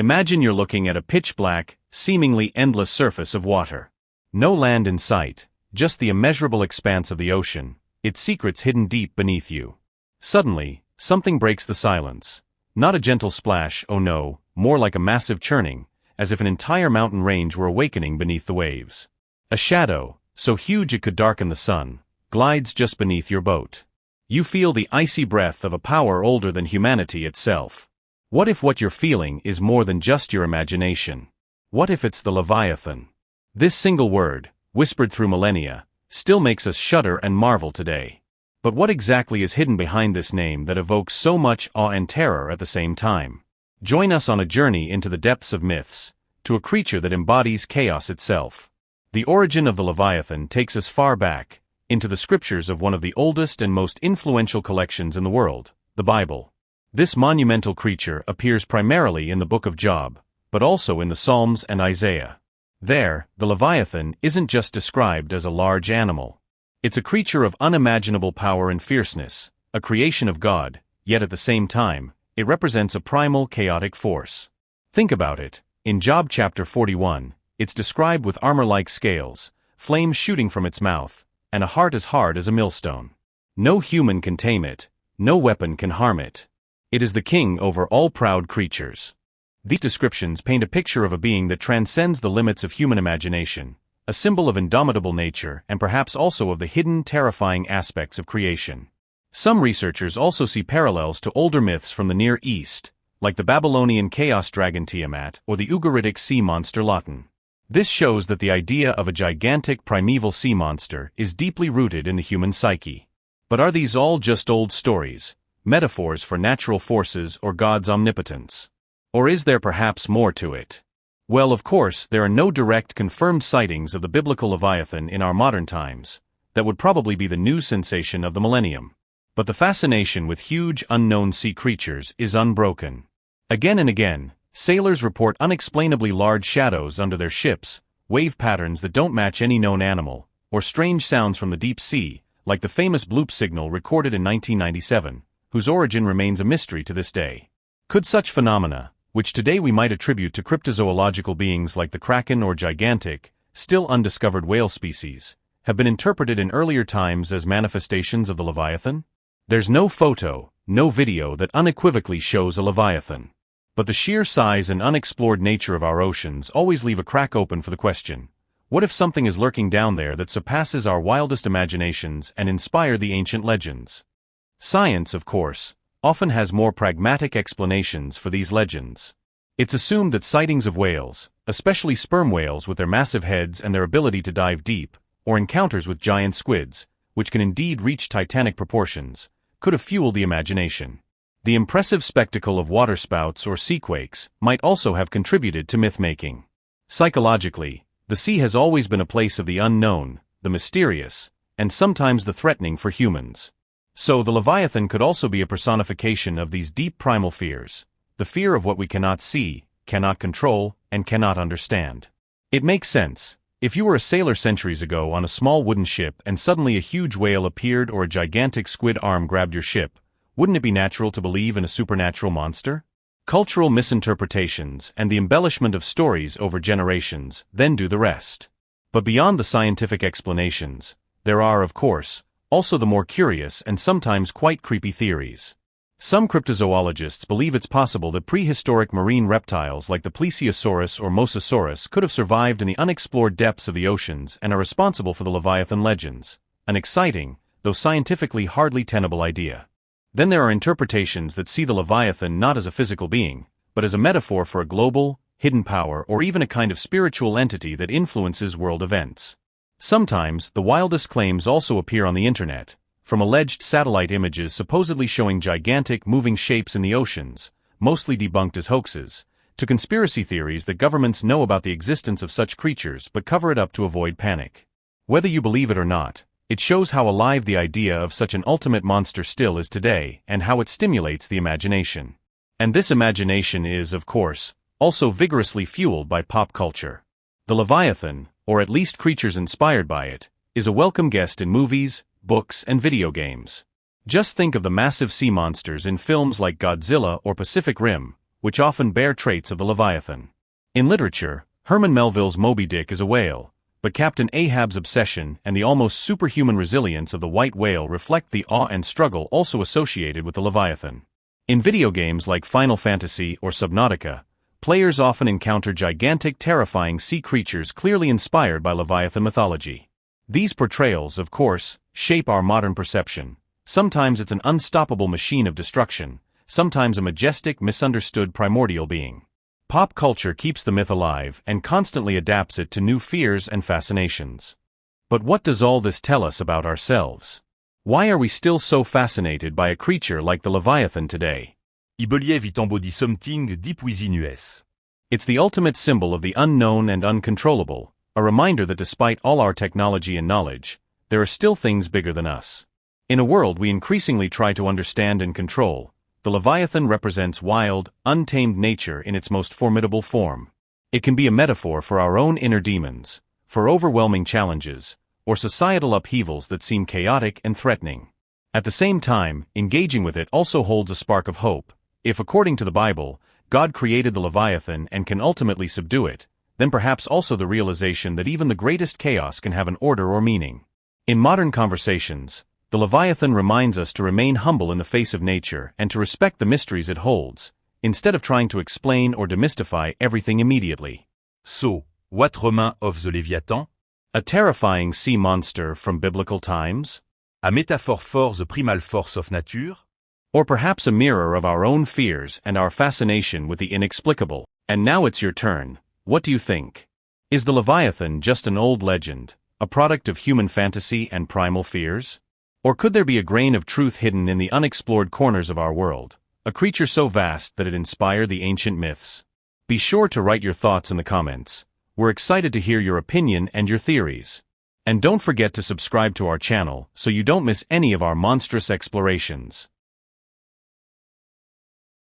Imagine you're looking at a pitch-black, seemingly endless surface of water. No land in sight, just the immeasurable expanse of the ocean, its secrets hidden deep beneath you. Suddenly, something breaks the silence. Not a gentle splash, oh no, more like a massive churning, as if an entire mountain range were awakening beneath the waves. A shadow, so huge it could darken the sun, glides just beneath your boat. You feel the icy breath of a power older than humanity itself. What if what you're feeling is more than just your imagination? What if it's the Leviathan? This single word, whispered through millennia, still makes us shudder and marvel today. But what exactly is hidden behind this name that evokes so much awe and terror at the same time? Join us on a journey into the depths of myths, to a creature that embodies chaos itself. The origin of the Leviathan takes us far back, into the scriptures of one of the oldest and most influential collections in the world, the Bible. This monumental creature appears primarily in the book of Job, but also in the Psalms and Isaiah. There, the Leviathan isn't just described as a large animal. It's a creature of unimaginable power and fierceness, a creation of God, yet at the same time, it represents a primal chaotic force. Think about it. In Job chapter 41, it's described with armor-like scales, flames shooting from its mouth, and a heart as hard as a millstone. No human can tame it, no weapon can harm it. It is the king over all proud creatures. These descriptions paint a picture of a being that transcends the limits of human imagination, a symbol of indomitable nature and perhaps also of the hidden, terrifying aspects of creation. Some researchers also see parallels to older myths from the Near East, like the Babylonian chaos dragon Tiamat or the Ugaritic sea monster Leviathan. This shows that the idea of a gigantic primeval sea monster is deeply rooted in the human psyche. But are these all just old stories, metaphors for natural forces or God's omnipotence? Or is there perhaps more to it? Well, of course, there are no direct confirmed sightings of the biblical Leviathan in our modern times. That would probably be the news sensation of the millennium. But the fascination with huge unknown sea creatures is unbroken. Again and again, sailors report unexplainably large shadows under their ships, wave patterns that don't match any known animal, or strange sounds from the deep sea, like the famous bloop signal recorded in 1997, whose origin remains a mystery to this day. Could such phenomena, which today we might attribute to cryptozoological beings like the kraken or gigantic, still undiscovered whale species, have been interpreted in earlier times as manifestations of the Leviathan? There's no photo, no video that unequivocally shows a Leviathan. But the sheer size and unexplored nature of our oceans always leave a crack open for the question, what if something is lurking down there that surpasses our wildest imaginations and inspired the ancient legends? Science, of course, often has more pragmatic explanations for these legends. It's assumed that sightings of whales, especially sperm whales with their massive heads and their ability to dive deep, or encounters with giant squids, which can indeed reach titanic proportions, could have fueled the imagination. The impressive spectacle of waterspouts or seaquakes might also have contributed to myth-making. Psychologically, the sea has always been a place of the unknown, the mysterious, and sometimes the threatening for humans. So the Leviathan could also be a personification of these deep primal fears, the fear of what we cannot see, cannot control, and cannot understand. It makes sense. If you were a sailor centuries ago on a small wooden ship and suddenly a huge whale appeared or a gigantic squid arm grabbed your ship, wouldn't it be natural to believe in a supernatural monster? Cultural misinterpretations and the embellishment of stories over generations then do the rest. But beyond the scientific explanations, there are, of course, also the more curious and sometimes quite creepy theories. Some cryptozoologists believe it's possible that prehistoric marine reptiles like the Plesiosaurus or Mosasaurus could have survived in the unexplored depths of the oceans and are responsible for the Leviathan legends, an exciting, though scientifically hardly tenable idea. Then there are interpretations that see the Leviathan not as a physical being, but as a metaphor for a global, hidden power or even a kind of spiritual entity that influences world events. Sometimes, the wildest claims also appear on the internet, from alleged satellite images supposedly showing gigantic moving shapes in the oceans, mostly debunked as hoaxes, to conspiracy theories that governments know about the existence of such creatures but cover it up to avoid panic. Whether you believe it or not, it shows how alive the idea of such an ultimate monster still is today and how it stimulates the imagination. And this imagination is, of course, also vigorously fueled by pop culture. The Leviathan, or at least creatures inspired by it, is a welcome guest in movies, books, and video games. Just think of the massive sea monsters in films like Godzilla or Pacific Rim, which often bear traits of the Leviathan. In literature, Herman Melville's Moby Dick is a whale, but Captain Ahab's obsession and the almost superhuman resilience of the white whale reflect the awe and struggle also associated with the Leviathan. In video games like Final Fantasy or Subnautica, players often encounter gigantic, terrifying sea creatures clearly inspired by Leviathan mythology. These portrayals, of course, shape our modern perception. Sometimes it's an unstoppable machine of destruction, sometimes a majestic, misunderstood primordial being. Pop culture keeps the myth alive and constantly adapts it to new fears and fascinations. But what does all this tell us about ourselves? Why are we still so fascinated by a creature like the Leviathan today? I believe embody something deep within us. It's the ultimate symbol of the unknown and uncontrollable, a reminder that despite all our technology and knowledge, there are still things bigger than us. In a world we increasingly try to understand and control, the Leviathan represents wild, untamed nature in its most formidable form. It can be a metaphor for our own inner demons, for overwhelming challenges, or societal upheavals that seem chaotic and threatening. At the same time, engaging with it also holds a spark of hope. If, according to the Bible, God created the Leviathan and can ultimately subdue it, then perhaps also the realization that even the greatest chaos can have an order or meaning. In modern conversations, the Leviathan reminds us to remain humble in the face of nature and to respect the mysteries it holds, instead of trying to explain or demystify everything immediately. So, what remains of the Leviathan? A terrifying sea monster from biblical times? A metaphor for the primal force of nature? Or perhaps a mirror of our own fears and our fascination with the inexplicable? And now it's your turn. What do you think? Is the Leviathan just an old legend, a product of human fantasy and primal fears? Or could there be a grain of truth hidden in the unexplored corners of our world, a creature so vast that it inspired the ancient myths? Be sure to write your thoughts in the comments. We're excited to hear your opinion and your theories. And don't forget to subscribe to our channel so you don't miss any of our monstrous explorations.